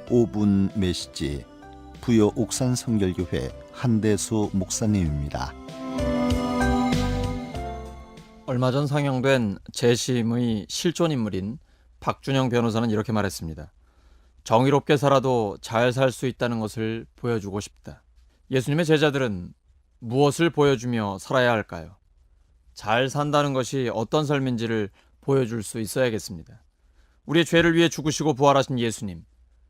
5분 메시지 부여 옥산 성결교회 한대수 목사님입니다. 얼마 전 상영된 재심의 실존 인물인 박준영 변호사는 이렇게 말했습니다. 정의롭게 살아도 잘 살 수 있다는 것을 보여주고 싶다. 예수님의 제자들은 무엇을 보여주며 살아야 할까요? 잘 산다는 것이 어떤 삶인지를 보여줄 수 있어야겠습니다. 우리의 죄를 위해 죽으시고 부활하신 예수님,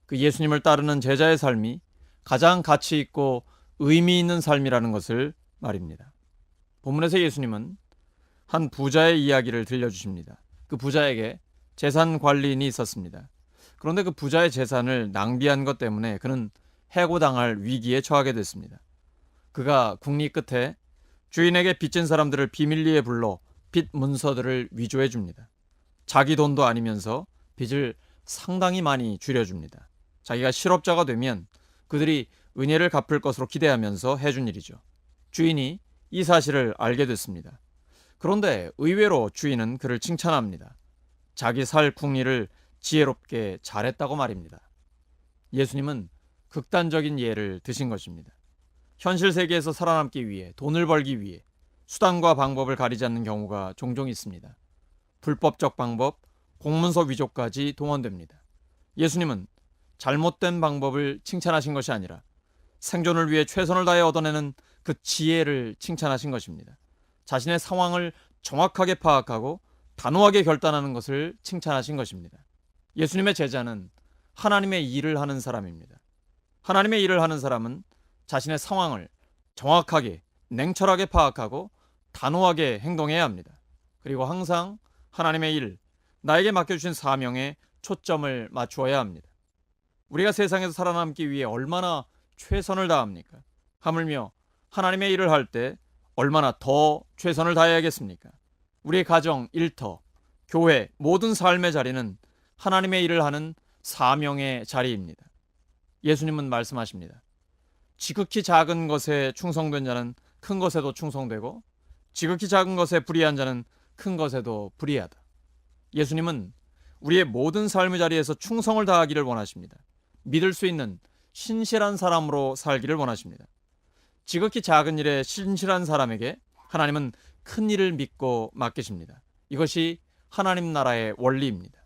그 예수님을 따르는 제자의 삶이 가장 가치 있고 의미 있는 삶이라는 것을 말입니다. 본문에서 예수님은 한 부자의 이야기를 들려주십니다. 그 부자에게 재산 관리인이 있었습니다. 그런데 그 부자의 재산을 낭비한 것 때문에 그는 해고당할 위기에 처하게 됐습니다. 그가 국리 끝에 주인에게 빚진 사람들을 비밀리에 불러 빚 문서들을 위조해 줍니다. 자기 돈도 아니면서 빚을 상당히 많이 줄여줍니다. 자기가 실업자가 되면 그들이 은혜를 갚을 것으로 기대하면서 해준 일이죠. 주인이 이 사실을 알게 됐습니다. 그런데 의외로 주인은 그를 칭찬합니다. 자기 살 궁리를 지혜롭게 잘했다고 말입니다. 예수님은 극단적인 예를 드신 것입니다. 현실 세계에서 살아남기 위해, 돈을 벌기 위해 수단과 방법을 가리지 않는 경우가 종종 있습니다. 불법적 방법, 공문서 위조까지 동원됩니다. 예수님은 잘못된 방법을 칭찬하신 것이 아니라 생존을 위해 최선을 다해 얻어내는 그 지혜를 칭찬하신 것입니다. 자신의 상황을 정확하게 파악하고 단호하게 결단하는 것을 칭찬하신 것입니다. 예수님의 제자는 하나님의 일을 하는 사람입니다. 하나님의 일을 하는 사람은 자신의 상황을 정확하게, 냉철하게 파악하고 단호하게 행동해야 합니다. 그리고 항상 하나님의 일, 나에게 맡겨주신 사명에 초점을 맞추어야 합니다. 우리가 세상에서 살아남기 위해 얼마나 최선을 다합니까? 하물며 하나님의 일을 할 때 얼마나 더 최선을 다해야겠습니까? 우리의 가정, 일터, 교회, 모든 삶의 자리는 하나님의 일을 하는 사명의 자리입니다. 예수님은 말씀하십니다. 지극히 작은 것에 충성된 자는 큰 것에도 충성되고 지극히 작은 것에 불의한 자는 큰 것에도 불의하다. 예수님은 우리의 모든 삶의 자리에서 충성을 다하기를 원하십니다. 믿을 수 있는 신실한 사람으로 살기를 원하십니다. 지극히 작은 일에 신실한 사람에게 하나님은 큰 일을 믿고 맡기십니다. 이것이 하나님 나라의 원리입니다.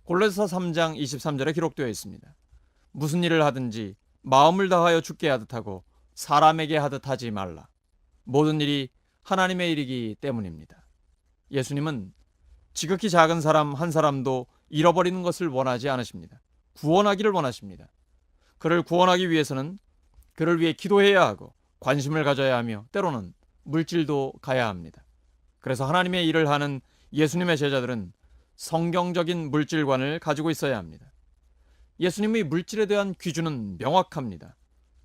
골로새서 3장 23절에 기록되어 있습니다. 무슨 일을 하든지 마음을 다하여 주께 하듯 하고 사람에게 하듯 하지 말라. 모든 일이 하나님의 일이기 때문입니다. 예수님은 지극히 작은 사람 한 사람도 잃어버리는 것을 원하지 않으십니다. 구원하기를 원하십니다. 그를 구원하기 위해서는 그를 위해 기도해야 하고 관심을 가져야 하며 때로는 물질도 가야 합니다. 그래서 하나님의 일을 하는 예수님의 제자들은 성경적인 물질관을 가지고 있어야 합니다. 예수님의 물질에 대한 기준은 명확합니다.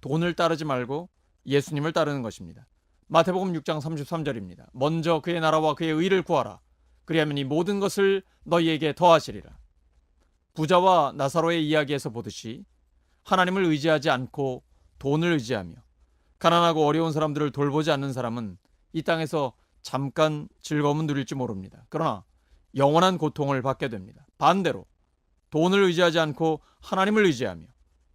돈을 따르지 말고 예수님을 따르는 것입니다. 마태복음 6장 33절입니다. 먼저 그의 나라와 그의 의를 구하라. 그리하면 이 모든 것을 너희에게 더하시리라. 부자와 나사로의 이야기에서 보듯이 하나님을 의지하지 않고 돈을 의지하며 가난하고 어려운 사람들을 돌보지 않는 사람은 이 땅에서 잠깐 즐거움은 누릴지 모릅니다. 그러나 영원한 고통을 받게 됩니다. 반대로 돈을 의지하지 않고 하나님을 의지하며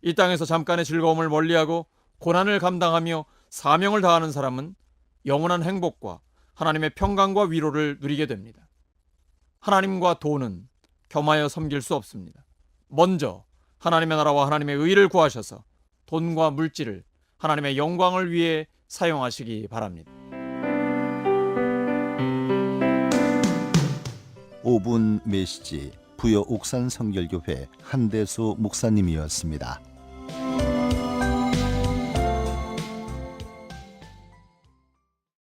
이 땅에서 잠깐의 즐거움을 멀리하고 고난을 감당하며 사명을 다하는 사람은 영원한 행복과 하나님의 평강과 위로를 누리게 됩니다. 하나님과 돈은 겸하여 섬길 수 없습니다. 먼저 하나님의 나라와 하나님의 의를 구하셔서 돈과 물질을 하나님의 영광을 위해 사용하시기 바랍니다. 5분 메시지 부여 옥산 성결교회 한대수 목사님이었습니다.